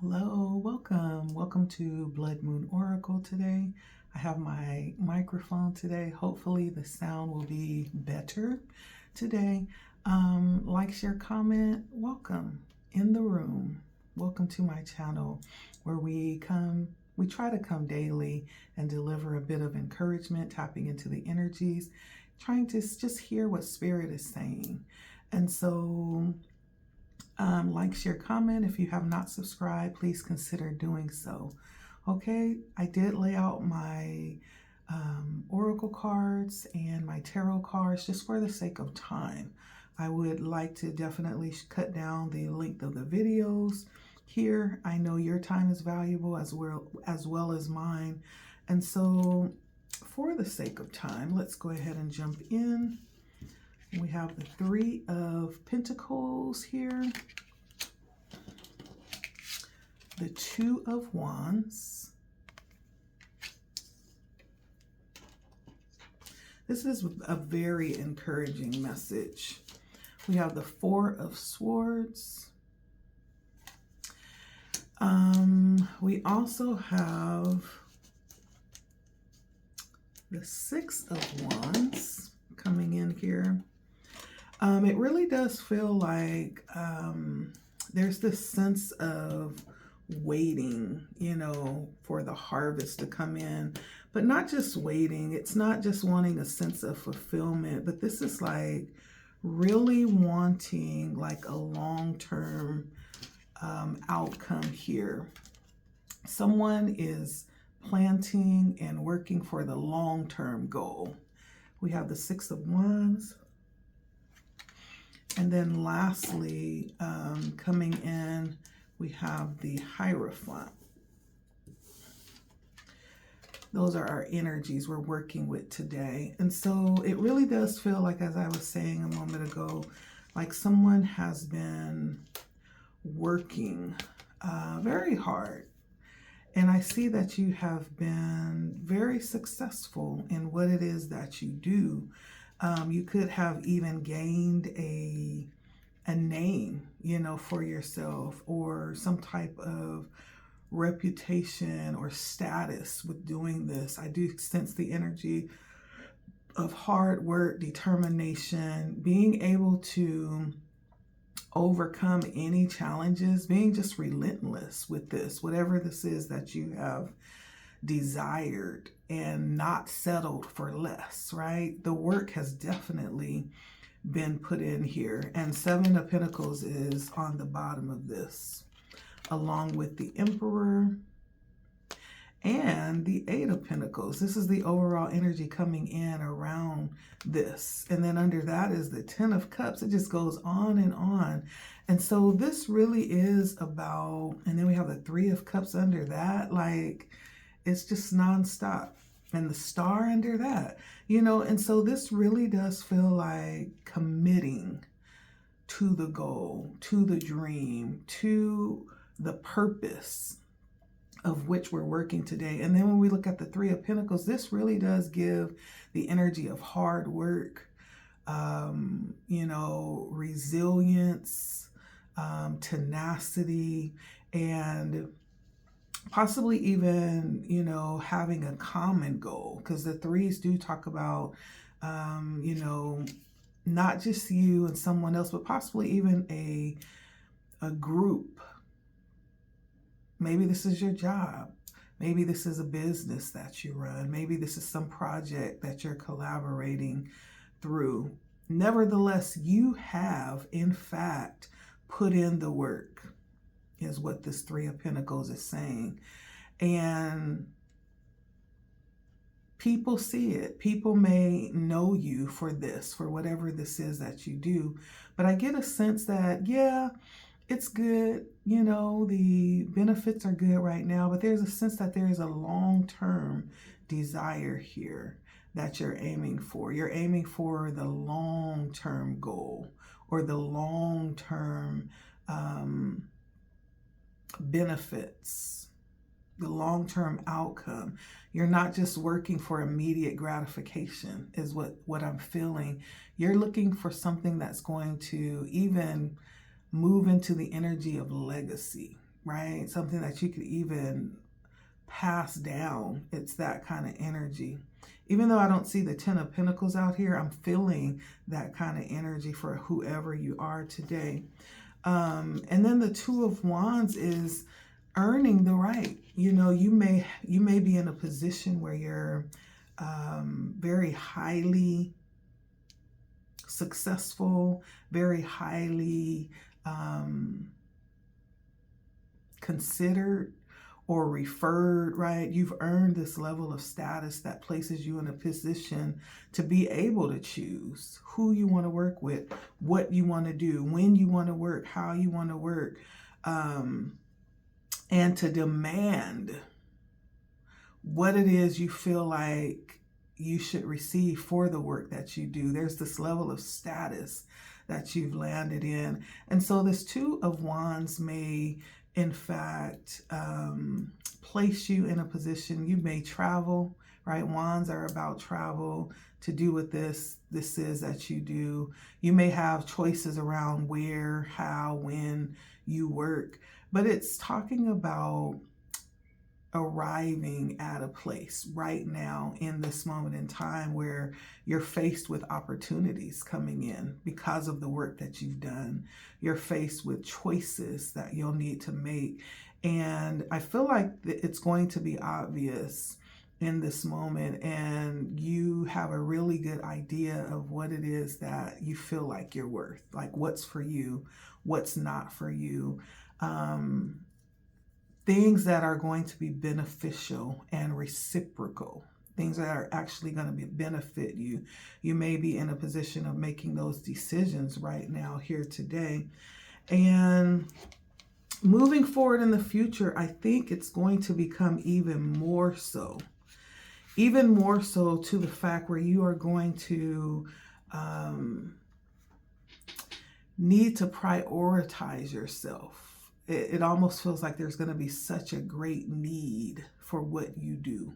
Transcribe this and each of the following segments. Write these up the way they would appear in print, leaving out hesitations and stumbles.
Hello, welcome to Blood Moon Oracle today. I have my microphone today. Hopefully the sound will be better today. Like, share, comment. Welcome in the room. Welcome to my channel where we try to come daily and deliver a bit of encouragement, tapping into the energies, trying to just hear what Spirit is saying. And so like, share, comment. If you have not subscribed, please consider doing so. Okay, I did lay out my oracle cards and my tarot cards just for the sake of time. I would like to definitely cut down the length of the videos here. I know your time is valuable as well as mine. And so for the sake of time, let's go ahead and jump in. We have the Three of Pentacles here, the Two of Wands. This is a very encouraging message. We have the Four of Swords. We also have the Six of Wands coming in here. It really does feel like there's this sense of waiting, for the harvest to come in, but not just waiting. It's not just wanting a sense of fulfillment, but this is like really wanting like a long-term outcome here. Someone is planting and working for the long-term goal. We have the Six of Wands. And then lastly, coming in, we have the Hierophant. Those are our energies we're working with today. And so it really does feel like, as I was saying a moment ago, like someone has been working very hard. And I see that you have been very successful in what it is that you do. You could have even gained a name, for yourself, or some type of reputation or status with doing this. I do sense the energy of hard work, determination, being able to overcome any challenges, being just relentless with this, whatever this is that you have desired, and not settled for less, right? The work has definitely been put in here. And Seven of Pentacles is on the bottom of this, along with the Emperor and the Eight of Pentacles. This is the overall energy coming in around this. And then under that is the Ten of Cups. It just goes on and on. And so this really is about, and then we have the Three of Cups under that. Like, it's just nonstop. And the Star under that, and so this really does feel like committing to the goal, to the dream, to the purpose of which we're working today. And then when we look at the Three of Pentacles, this really does give the energy of hard work, resilience, tenacity, and possibly even, having a common goal, because the threes do talk about, not just you and someone else, but possibly even a group. Maybe this is your job. Maybe this is a business that you run. Maybe this is some project that you're collaborating through. Nevertheless, you have, in fact, put in the work, is what this Three of Pentacles is saying. And people see it. People may know you for this, for whatever this is that you do. But I get a sense that, yeah, it's good. The benefits are good right now, but there's a sense that there is a long-term desire here that you're aiming for. You're aiming for the long-term goal, or the long-term benefits, the long-term outcome. You're not just working for immediate gratification, is what I'm feeling. You're looking for something that's going to even move into the energy of legacy, right? Something that you could even pass down. It's that kind of energy. Even though I don't see the Ten of Pentacles out here, I'm feeling that kind of energy for whoever you are today. And then the Two of Wands is earning the right. You know, you may be in a position where you're very highly successful, very highly considered or referred, right? You've earned this level of status that places you in a position to be able to choose who you want to work with, what you want to do, when you want to work, how you want to work, and to demand what it is you feel like you should receive for the work that you do. There's this level of status that you've landed in. And so this Two of Wands may, in fact, place you in a position. You may travel, right? Wands are about travel, to do what this is that you do. You may have choices around where, how, when you work, but it's talking about arriving at a place right now in this moment in time where you're faced with opportunities coming in because of the work that you've done. You're faced with choices that you'll need to make. And I feel like it's going to be obvious in this moment, and you have a really good idea of what it is that you feel like you're worth, like what's for you, what's not for you. Things that are going to be beneficial and reciprocal, things that are actually going to benefit you. You may be in a position of making those decisions right now, here today. And moving forward in the future, I think it's going to become even more so to the fact where you are going to need to prioritize yourself. It almost feels like there's going to be such a great need for what you do,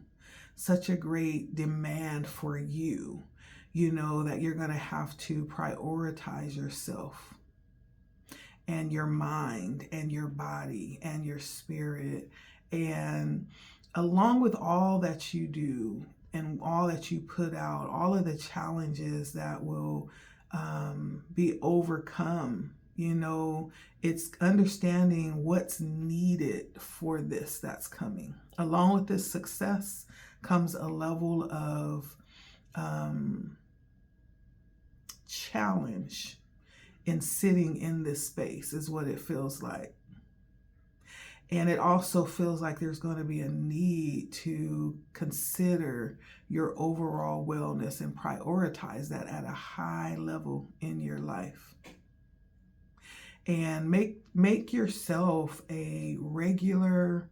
such a great demand for you, you know, that you're going to have to prioritize yourself and your mind and your body and your spirit. And along with all that you do and all that you put out, all of the challenges that will be overcome, you know, it's understanding what's needed for this that's coming. Along with this success comes a level of challenge in sitting in this space, is what it feels like. And it also feels like there's going to be a need to consider your overall wellness and prioritize that at a high level in your life. And make yourself a regular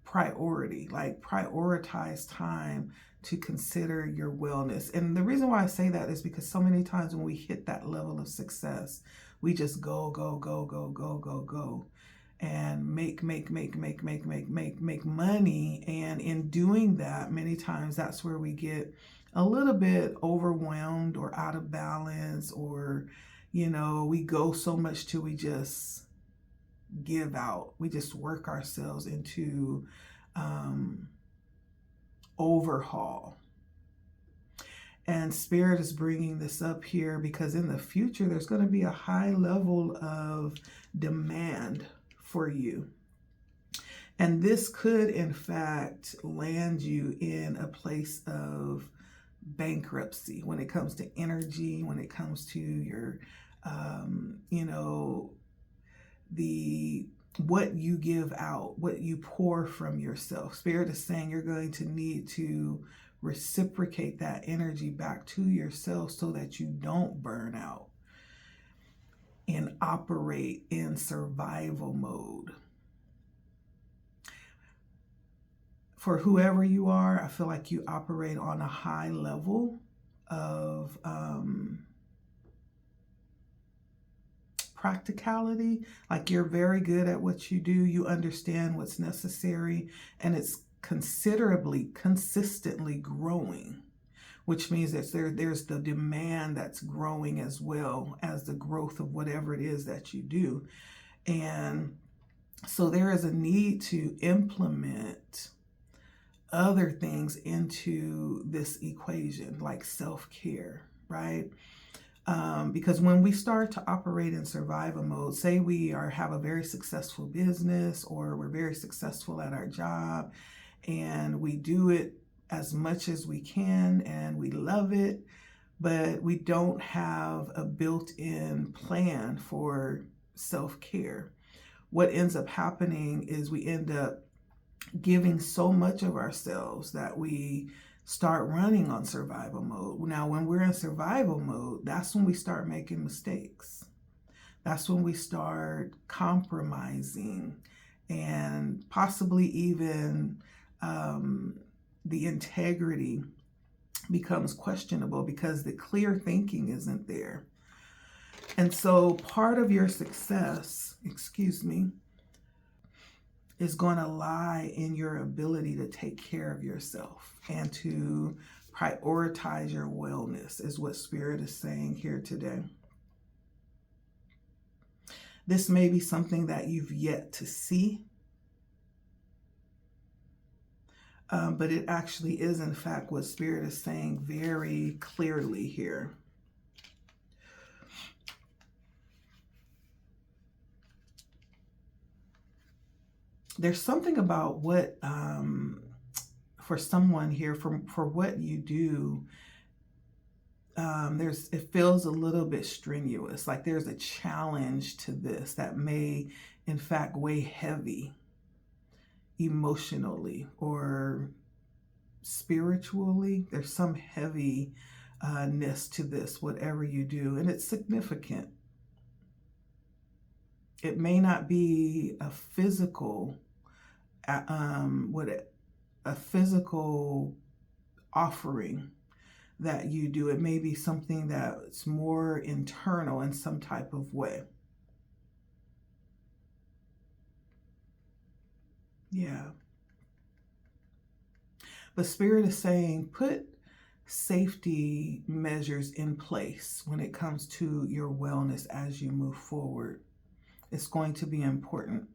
priority, like prioritize time to consider your wellness. And the reason why I say that is because so many times when we hit that level of success, we just go, and make money. And in doing that, many times that's where we get a little bit overwhelmed or out of balance, or, you know, we go so much till we just give out. We just work ourselves into overhaul. And Spirit is bringing this up here because in the future, there's going to be a high level of demand for you. And this could, in fact, land you in a place of bankruptcy when it comes to energy, when it comes to your, you know, what you give out, what you pour from yourself. Spirit is saying you're going to need to reciprocate that energy back to yourself so that you don't burn out and operate in survival mode. For whoever you are, I feel like you operate on a high level of practicality. Like you're very good at what you do. You understand what's necessary, and it's consistently growing, which means that there's the demand that's growing as well as the growth of whatever it is that you do. And so there is a need to implement other things into this equation, like self-care, right? Because when we start to operate in survival mode, say we have a very successful business, or we're very successful at our job, and we do it as much as we can and we love it, but we don't have a built-in plan for self-care. What ends up happening is we end up giving so much of ourselves that we start running on survival mode. Now, when we're in survival mode, that's when we start making mistakes. That's when we start compromising, and possibly even the integrity becomes questionable because the clear thinking isn't there. And so part of your success, is going to lie in your ability to take care of yourself and to prioritize your wellness, is what Spirit is saying here today. This may be something that you've yet to see, but it actually is, in fact, what Spirit is saying very clearly here. There's something about what, for someone here, for what you do, it feels a little bit strenuous, like there's a challenge to this that may, in fact, weigh heavy emotionally or spiritually. There's some heaviness to this, whatever you do, and it's significant. It may not be a physical, a physical offering that you do. It may be something that's more internal in some type of way. Yeah. But Spirit is saying, put safety measures in place when it comes to your wellness as you move forward. It's going to be important.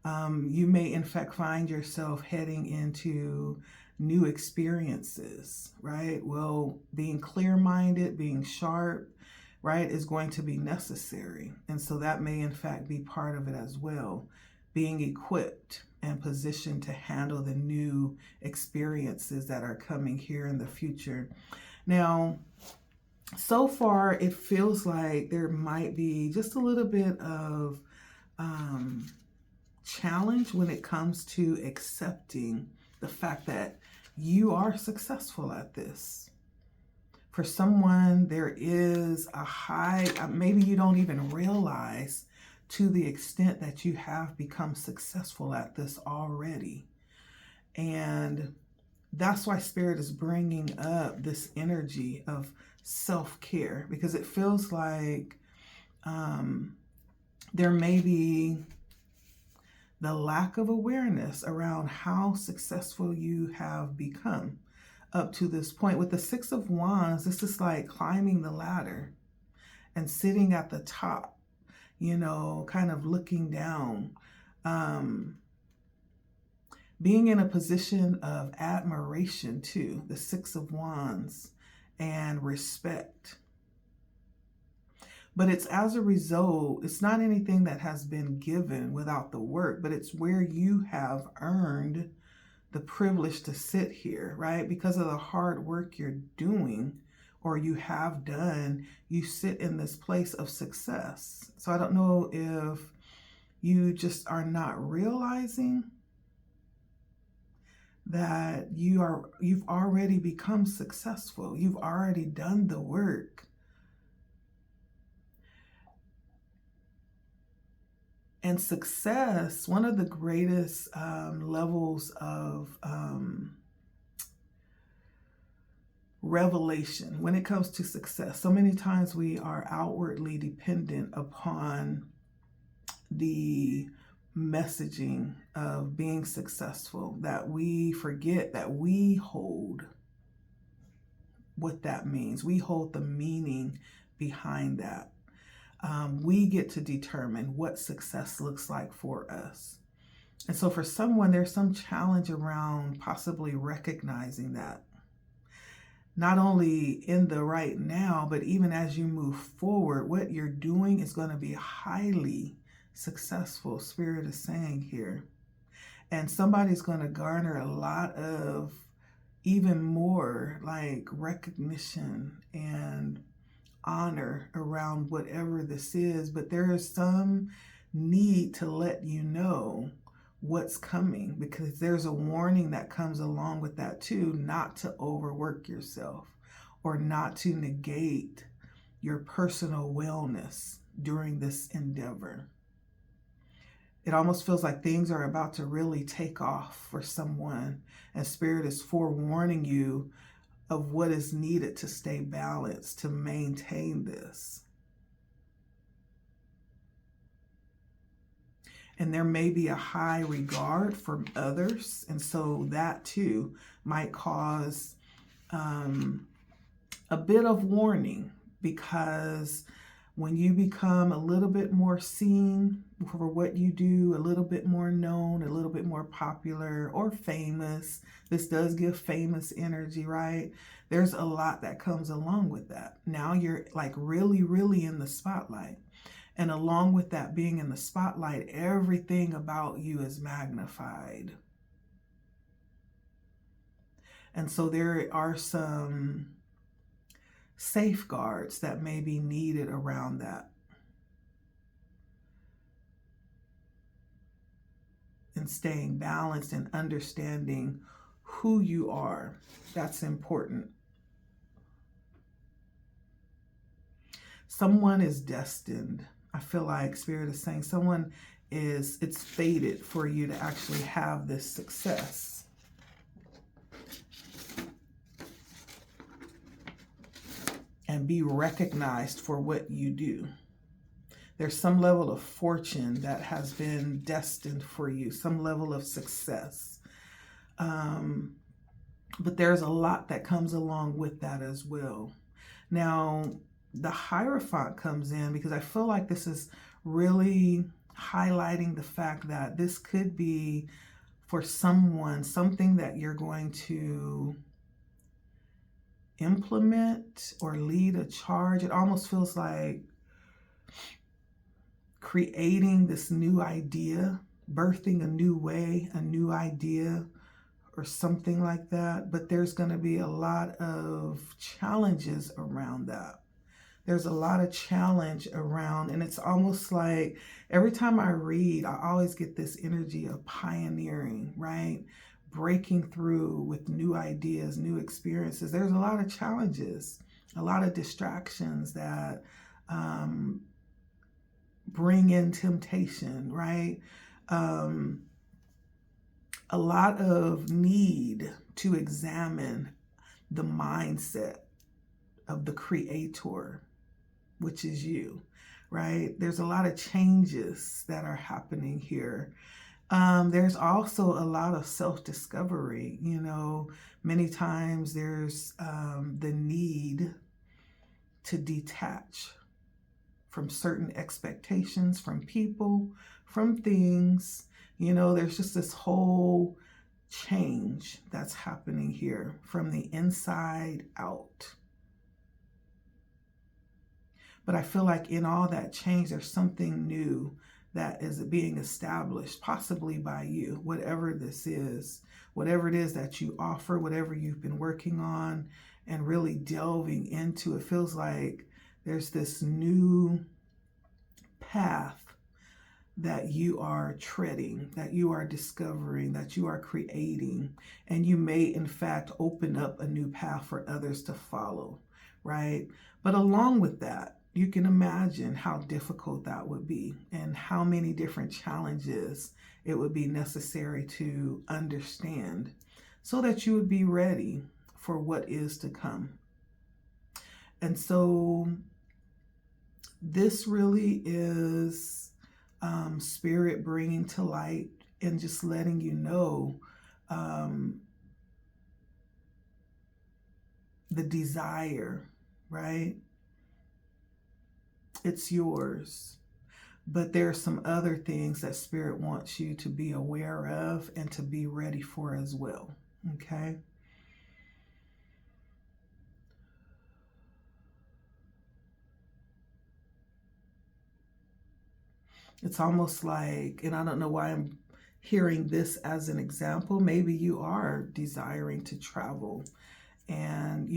You may, in fact, find yourself heading into new experiences, right? Well, being clear-minded, being sharp, right, is going to be necessary. And so that may, in fact, be part of it as well. Being equipped and positioned to handle the new experiences that are coming here in the future. Now, so far, it feels like there might be just a little bit of challenge when it comes to accepting the fact that you are successful at this. For someone, there is a high, maybe you don't even realize to the extent that you have become successful at this already. And that's why Spirit is bringing up this energy of self-care, because it feels like there may be the lack of awareness around how successful you have become up to this point. With the Six of Wands, this is like climbing the ladder and sitting at the top, you know, kind of looking down, being in a position of admiration too, the Six of Wands, and respect. But it's as a result, it's not anything that has been given without the work, but it's where you have earned the privilege to sit here, right? Because of the hard work you're doing or you have done, you sit in this place of success. So I don't know if you just are not realizing that you've already become successful. You've already done the work. And success, one of the greatest levels of revelation when it comes to success. So many times we are outwardly dependent upon the messaging of being successful that we forget that we hold what that means. We hold the meaning behind that. We get to determine what success looks like for us. And so for someone, there's some challenge around possibly recognizing that. Not only in the right now, but even as you move forward, what you're doing is going to be highly successful, Spirit is saying here. And somebody's going to garner a lot of even more like recognition and honor around whatever this is. But there is some need to let you know what's coming, because there's a warning that comes along with that too, not to overwork yourself or not to negate your personal wellness during this endeavor. It almost feels like things are about to really take off for someone, and Spirit is forewarning you of what is needed to stay balanced, to maintain this. And there may be a high regard from others, and so that too might cause a bit of warning, because when you become a little bit more seen for what you do, a little bit more known, a little bit more popular or famous, this does give famous energy, right? There's a lot that comes along with that. Now you're like really, really in the spotlight. And along with that being in the spotlight, everything about you is magnified. And so there are some safeguards that may be needed around that. And staying balanced and understanding who you are. That's important. Someone is destined. I feel like Spirit is saying someone is, it's fated for you to actually have this success. And be recognized for what you do. There's some level of fortune that has been destined for you, some level of success. But there's a lot that comes along with that as well. Now, the Hierophant comes in because I feel like this is really highlighting the fact that this could be for someone something that you're going to implement or lead a charge. It almost feels like creating this new idea, birthing a new way, a new idea, or something like that. But there's going to be a lot of challenges around that. There's a lot of challenge around, and it's almost like every time I read, I always get this energy of pioneering, right? Breaking through with new ideas, new experiences. There's a lot of challenges, a lot of distractions that bring in temptation, right? A lot of need to examine the mindset of the creator, which is you, right? There's a lot of changes that are happening here. There's also a lot of self-discovery. You know, many times there's the need to detach from certain expectations, from people, from things. You know, there's just this whole change that's happening here from the inside out. But I feel like in all that change, there's something new that is being established, possibly by you, whatever this is, whatever it is that you offer, whatever you've been working on and really delving into. It feels like there's this new path that you are treading, that you are discovering, that you are creating, and you may in fact open up a new path for others to follow, right? But along with that, you can imagine how difficult that would be and how many different challenges it would be necessary to understand so that you would be ready for what is to come. And so this really is Spirit bringing to light and just letting the desire, right? It's yours. But there are some other things that Spirit wants you to be aware of and to be ready for as well. Okay? It's almost like, and I don't know why I'm hearing this as an example, maybe you are desiring to travel and,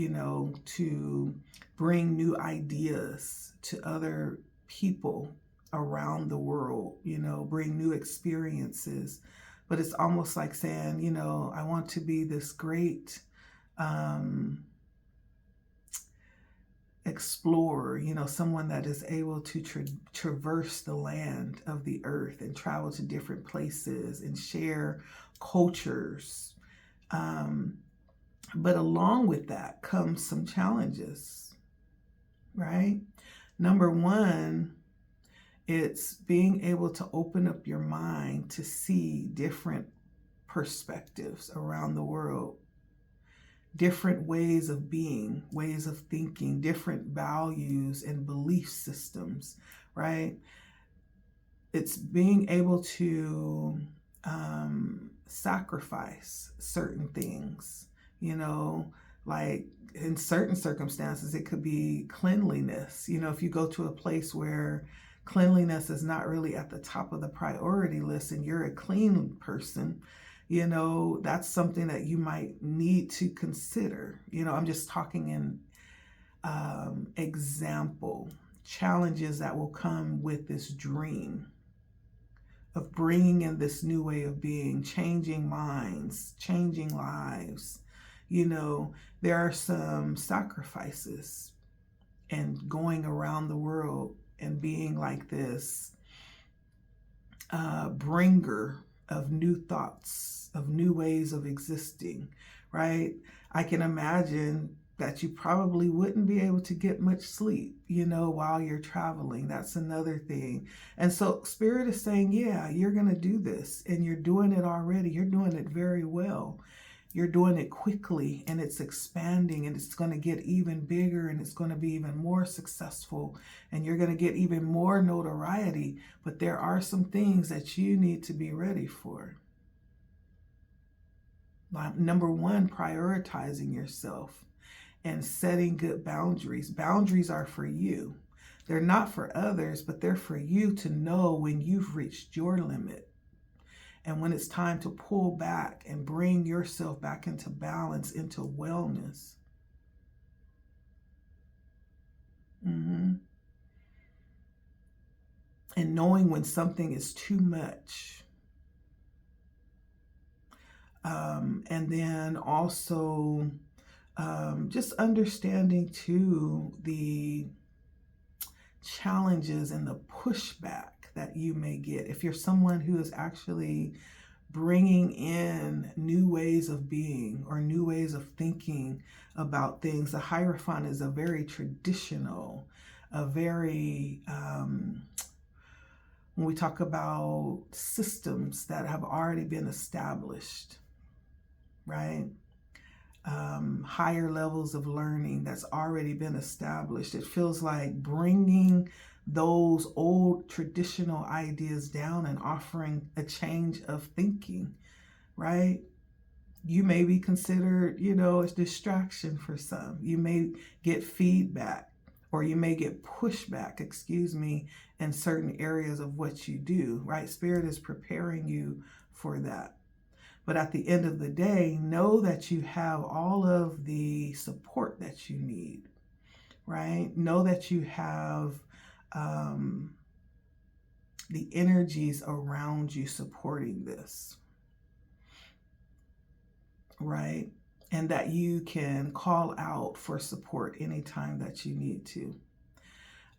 to bring new ideas to other people around the world, bring new experiences. But it's almost like saying, I want to be this great explorer, someone that is able to traverse the land of the earth and travel to different places and share cultures. But along with that comes some challenges, right? Number one, it's being able to open up your mind to see different perspectives around the world, different ways of being, ways of thinking, different values and belief systems, right? It's being able to sacrifice certain things, like in certain circumstances, it could be cleanliness. If you go to a place where cleanliness is not really at the top of the priority list and you're a clean person, that's something that you might need to consider. I'm just talking in example, challenges that will come with this dream of bringing in this new way of being, changing minds, changing lives. There are some sacrifices and going around the world and being like this bringer of new thoughts, of new ways of existing, right? I can imagine that you probably wouldn't be able to get much sleep, while you're traveling. That's another thing. And so Spirit is saying, yeah, you're going to do this, and you're doing it already. You're doing it very well. You're doing it quickly, and it's expanding, and it's going to get even bigger, and it's going to be even more successful, and you're going to get even more notoriety. But there are some things that you need to be ready for. Number one, prioritizing yourself and setting good boundaries. Boundaries are for you. They're not for others, but they're for you to know when you've reached your limit and when it's time to pull back and bring yourself back into balance, into wellness. And knowing when something is too much. And then also just understanding too the challenges and the pushback that you may get. If you're someone who is actually bringing in new ways of being or new ways of thinking about things, the Hierophant is a very traditional, a very, when we talk about systems that have already been established, right? Higher levels of learning that's already been established. It feels like bringing those old traditional ideas down and offering a change of thinking, right? You may be considered, a distraction for some. You may get feedback or you may get pushback, in certain areas of what you do, right? Spirit is preparing you for that. But at the end of the day, know that you have all of the support that you need, right? Know that you have the energies around you supporting this, right? And that you can call out for support anytime that you need to.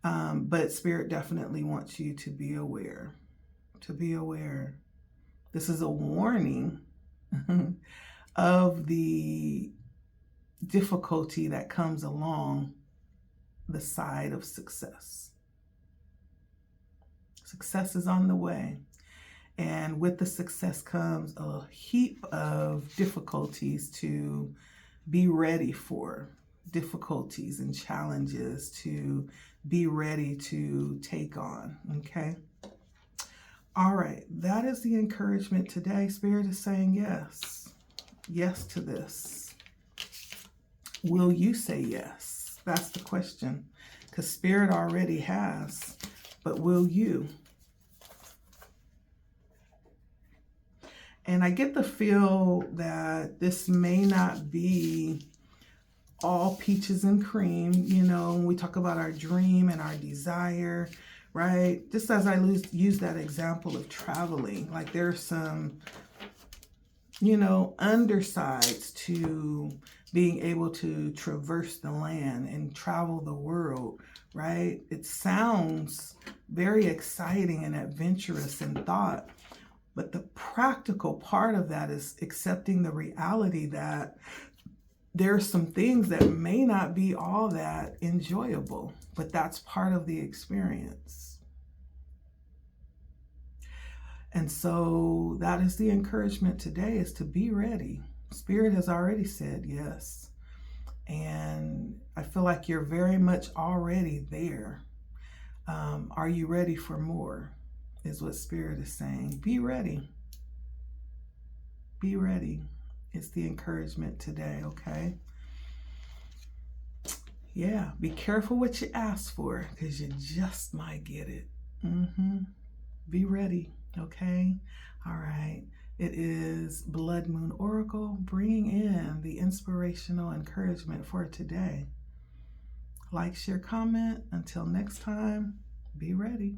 But Spirit definitely wants you to be aware, This is a warning of the difficulty that comes along the side of success. Success is on the way. And with the success comes a heap of difficulties to be ready for. difficulties and challenges to be ready to take on, okay? All right, that is the encouragement today. Spirit is saying yes. Yes to this. Will you say yes? That's the question. Because Spirit already has. But will you? And I get the feel that this may not be all peaches and cream, you know, when we talk about our dream and our desire, right? Just as I use that example of traveling, like there's some, you know, undersides to being able to traverse the land and travel the world, right? It sounds very exciting and adventurous in thought, but the practical part of that is accepting the reality that there's some things that may not be all that enjoyable, but that's part of the experience. And so that is the encouragement today, is to be ready. Spirit has already said yes. And I feel like you're very much already there. Are you ready for more? Is what Spirit is saying. Be ready. Be ready. It's the encouragement today, okay? Yeah, be careful what you ask for, because you just might get it. Be ready, okay? All right. It is Blood Moon Oracle bringing in the inspirational encouragement for today. Like, share, comment. Until next time, be ready.